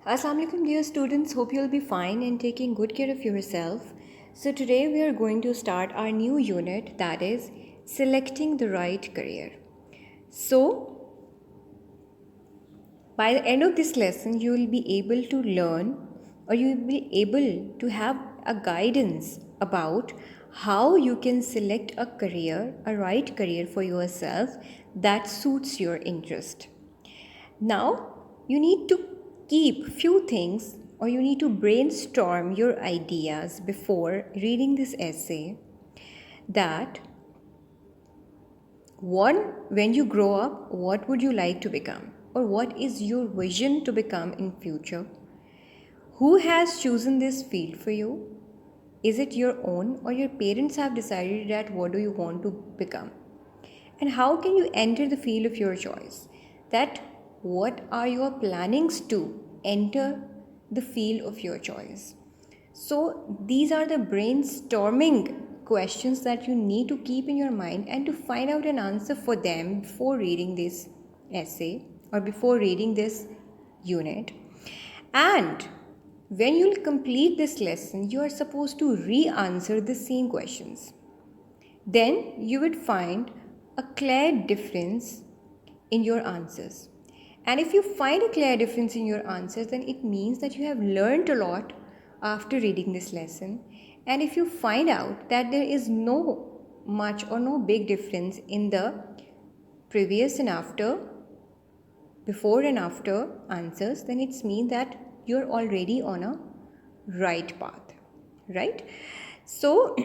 Assalamu alaikum dear students, hope you'll be fine and taking good care of yourself. So today we are going to start our new unit, that is selecting the right career. So by the end of this lesson you will be able to learn, or you will be able to have a guidance about how you can select a career, a right career for yourself that suits your interest. Now, you need to keep few things, or you need to brainstorm your ideas before reading this essay, that one, when you grow up, what would you like to become, or what is your vision to become in future? Who has chosen this field for you? Is it your own, or your parents have decided that what do you want to become? And how can you enter the field of your choice? That what are your plannings to enter the field of your choice? So these are the brainstorming questions that you need to keep in your mind and to find out an answer for them before reading this essay or before reading this unit. And when you'll complete this lesson, you are supposed to re-answer the same questions. Then you would find a clear difference in your answers. And if you find a clear difference in your answers, then it means that you have learned a lot after reading this lesson. And if you find out that there is no much or no big difference in the previous and after, before and after answers, then it means that you're already on a right path, right? So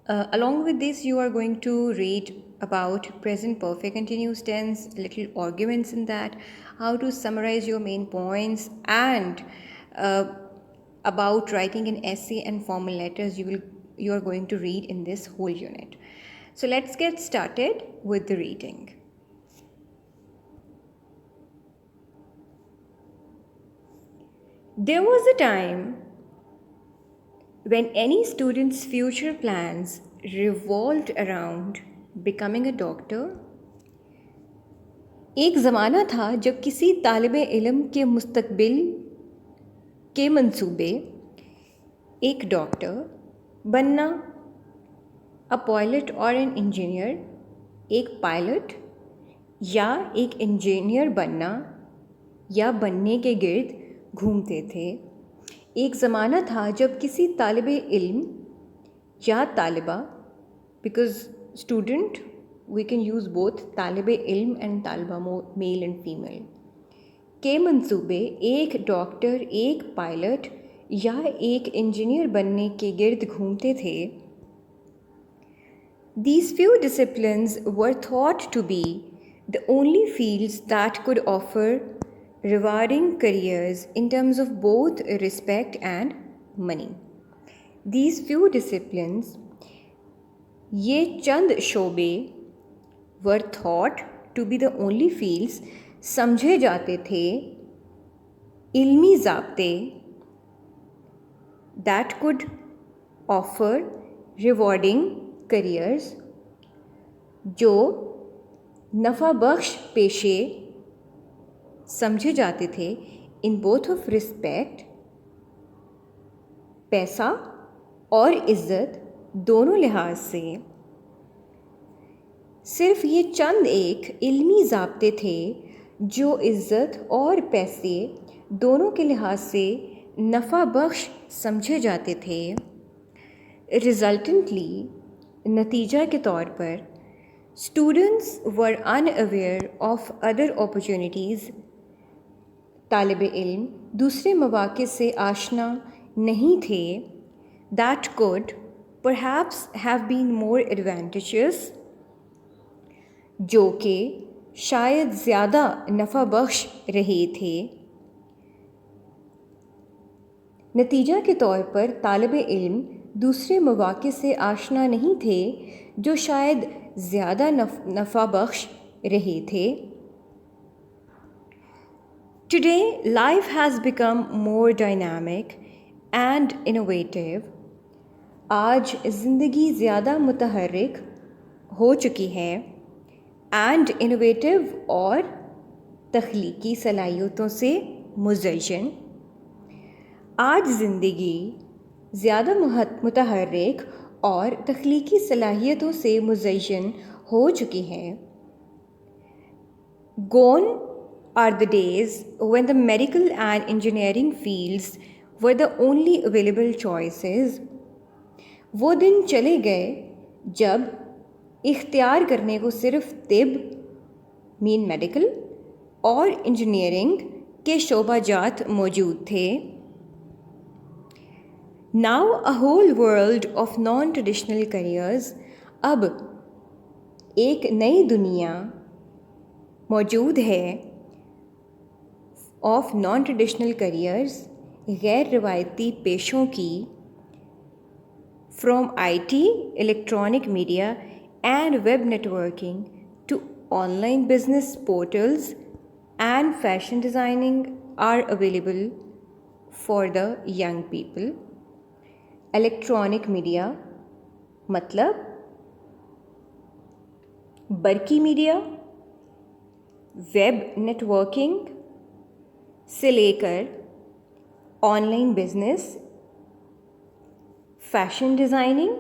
along with this, you are going to read about present perfect continuous tense, little arguments in that, how to summarize your main points, and about writing an essay and formal letters you are going to read in this whole unit. So let's get started with the reading. There was a time when any student's future plans revolved around becoming a doctor. एक ज़माना था जब किसी तालिबे इल्म के मुस्तकबिल के मंसूबे एक डॉक्टर बनना, अ पायलट और एन इंजीनियर, एक पायलट या एक इंजीनियर बनना या बनने के गिर्द घूमते थे. एक ज़माना था जब किसी तालिबे इल्म या तालिबा, because student we can use both तालिबे इल्म एंड तालिबा, मेल एंड फीमेल, के मंसूबे एक डॉक्टर, एक पायलट या एक इंजीनियर बनने के गिर्द घूमते थे. These few disciplines were thought to be the only fields that could offer rewarding careers in terms of both respect and money. These few disciplines, ये चंद शोबे, were thought to be the only fields, समझे जाते थे इल्मी ज़ाब्ते, that could offer rewarding careers, जो नफ़ा बख्श पेशे समझे जाते थे इन बोथ ऑफ रिस्पेक्ट, पैसा और इज़्ज़त दोनों लिहाज से. सिर्फ ये चंद एक इल्मी ज़ाब्ते थे जो इज़्ज़त और पैसे दोनों के लिहाज से नफ़ा बख्श समझे जाते थे. रिज़ल्टेंटली, नतीजा के तौर पर, students were unaware of other opportunities. तालिबे इल्म दूसरे मौक़े से आशना नहीं थे, that could perhaps have been more advantages, जो कि शायद ज़्यादा नफ़ा बख्श रहे थे. नतीजा के तौर पर तालिबे इल्म दूसरे मौक़े से आशना नहीं थे जो शायद ज़्यादा नफ़ा बख्श रहे थे. Today, life has become more dynamic and innovative. आज ज़िंदगी ज़्यादा मुतहर्रिक हो चुकी है and innovative और तख्लीकी सलाहियतों से मुज़य्यन। आज ज़िंदगी ज़्यादा मुतहर्रिक और तख्लीकी सलाहियतों से मुज़य्यन हो चुकी है। Gone are the days when the medical and engineering fields were the only available choices. वो दिन चले गए जब इख्तियार करने को सिर्फ तिब मेडिकल और इंजीनियरिंग के शोबाजात मौजूद थे। Now a whole world of non traditional careers, अब एक नई दुनिया मौजूद है ऑफ नॉन ट्रेडिशनल करियर्स, गैर रिवायती पेशों की, from IT, electronic media and web networking to online business portals and fashion designing are available for the young people. Electronic media मतलब बरकी मीडिया, वेब नेटवर्किंग से लेकर online business, fashion designing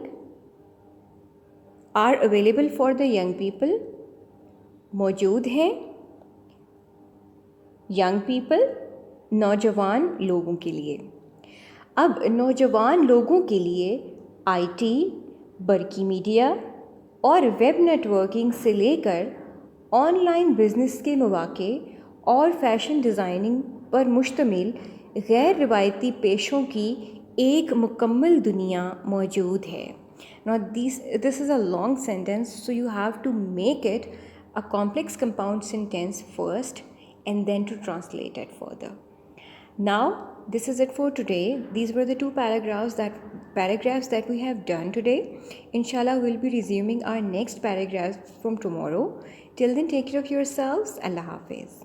are available for the young people, मौजूद हैं young people, नौजवान लोगों के लिए। अब नौजवान लोगों के लिए IT, बरकी मीडिया और वेब नेटवर्किंग से लेकर ऑनलाइन बिजनेस के मौके और फैशन डिज़ाइनिंग पर मुश्तमिल गैर रिवायती पेशों की एक मुकम्मल दुनिया मौजूद है। Now this is a long sentence, so you have to make it a complex compound sentence first and then to translate it further. Now this is it for today. These were the two paragraphs that we have done today. Inshallah, we'll be resuming our next paragraphs from tomorrow. Till then, take care of yourselves. Allah Hafiz.